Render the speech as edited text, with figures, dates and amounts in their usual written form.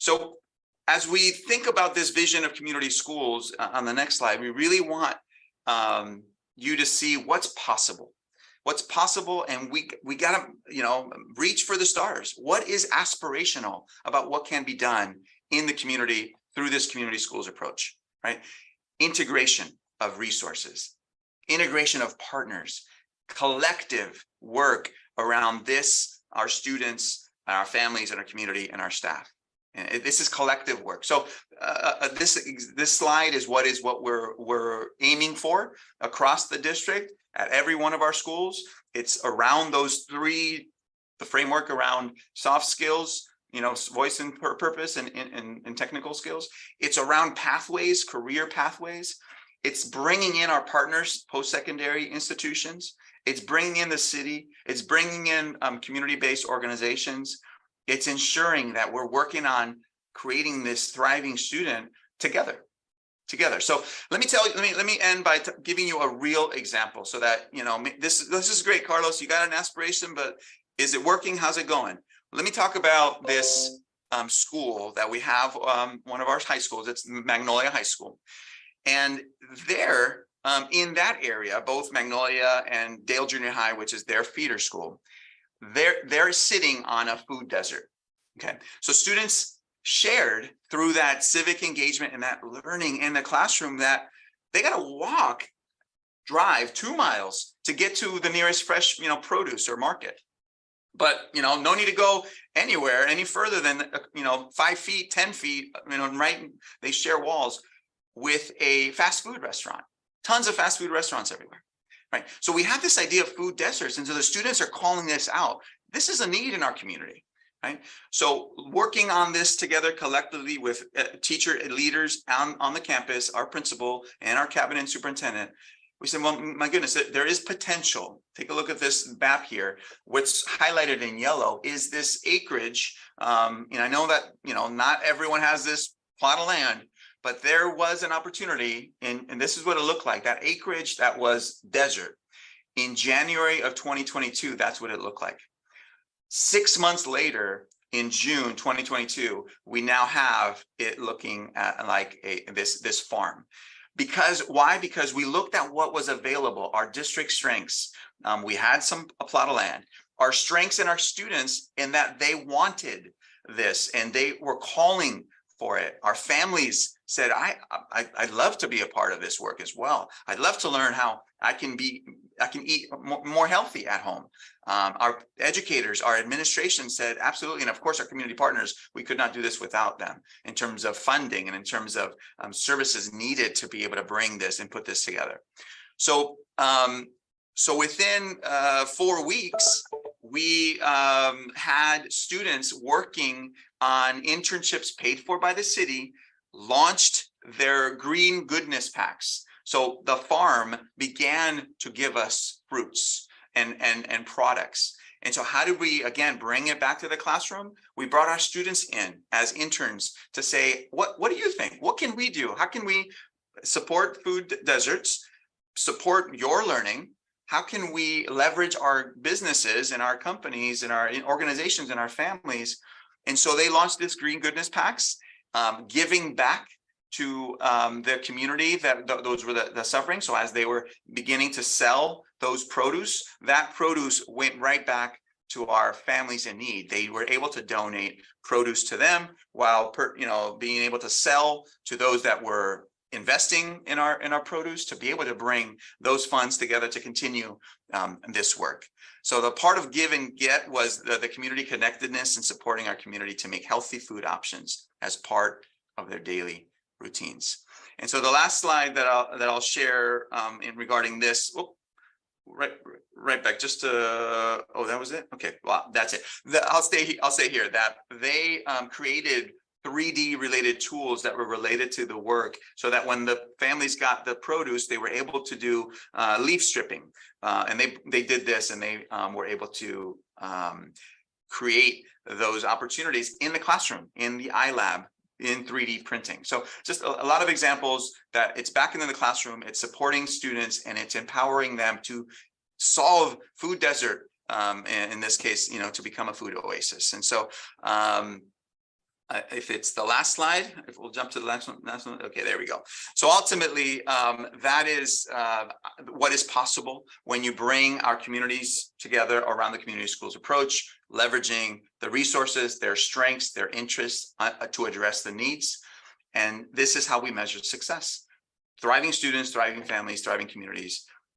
So as we think about this vision of community schools on the next slide, we really want you to see what's possible. What's possible, and we gotta, reach for the stars. What is aspirational about what can be done in the community through this community schools approach, right? Integration of resources, integration of partners, collective work around this, our students, our families, and our community, and our staff. And this is collective work. So this slide is what we're aiming for across the district at every one of our schools. It's around those three, the framework around soft skills, voice and purpose, and technical skills. It's around pathways, career pathways. It's bringing in our partners, post-secondary institutions. It's bringing in the city. It's bringing in community-based organizations. It's ensuring that we're working on creating this thriving student together. So let me end by giving you a real example, so that this is great, Carlos. You got an aspiration, but is it working? How's it going? Let me talk about this school that we have, one of our high schools. It's Magnolia High School, and there in that area, both Magnolia and Dale Junior High, which is their feeder school, they're sitting on a food desert. Okay, so students shared through that civic engagement and that learning in the classroom that they got to drive 2 miles to get to the nearest fresh, produce or market. But no need to go anywhere any further than 5 feet, 10 feet. Right? They share walls with a fast food restaurant. Tons of fast food restaurants everywhere. Right. So we have this idea of food deserts, and so the students are calling this out. This is a need in our community, right? So working on this together collectively with teacher leaders on the campus, our principal and our cabinet and superintendent, we said, well, my goodness, there is potential. Take a look at this map here. What's highlighted in yellow is this acreage. And I know that not everyone has this plot of land, but there was an opportunity, and this is what it looked like. That acreage that was desert in January of 2022, that's what it looked like. 6 months later, in June 2022, we now have it looking at like this farm. Why? Because we looked at what was available, our district strengths. We had a plot of land, our strengths and our students, in that they wanted this and they were calling for it. Our families said, I'd love to be a part of this work as well. I'd love to learn how I can eat more healthy at home. Our educators, our administration said, absolutely. And of course, our community partners, we could not do this without them in terms of funding and in terms of services needed to be able to bring this and put this together. So within 4 weeks, we had students working on internships paid for by the city, launched their green goodness packs. So the farm began to give us fruits and products. And so how did we, again, bring it back to the classroom? We brought our students in as interns to say, what do you think? What can we do? How can we support food deserts, support your learning? How can we leverage our businesses and our companies and our organizations and our families? And so they launched this Green Goodness Packs, giving back to the community that those were the suffering. So as they were beginning to sell those produce, that produce went right back to our families in need. They were able to donate produce to them while being able to sell to those that were investing in our produce, to be able to bring those funds together to continue this work. So the part of give and get was the community connectedness and supporting our community to make healthy food options as part of their daily routines. And so the last slide that I'll share in regarding this, right back just to, that was it. Okay, well, that's it. I'll say here that they created 3D related tools that were related to the work, so that when the families got the produce, they were able to do leaf stripping, and they did this, and they were able to create those opportunities in the classroom, in the iLab, in 3D printing. So just a lot of examples that it's back into the classroom, it's supporting students, and it's empowering them to solve food desert, in this case, to become a food oasis. And so If it's the last slide, if we'll jump to the last one. Okay, there we go. So ultimately, that is what is possible when you bring our communities together around the community schools approach, leveraging the resources, their strengths, their interests to address the needs. And this is how we measure success. Thriving students, thriving families, thriving communities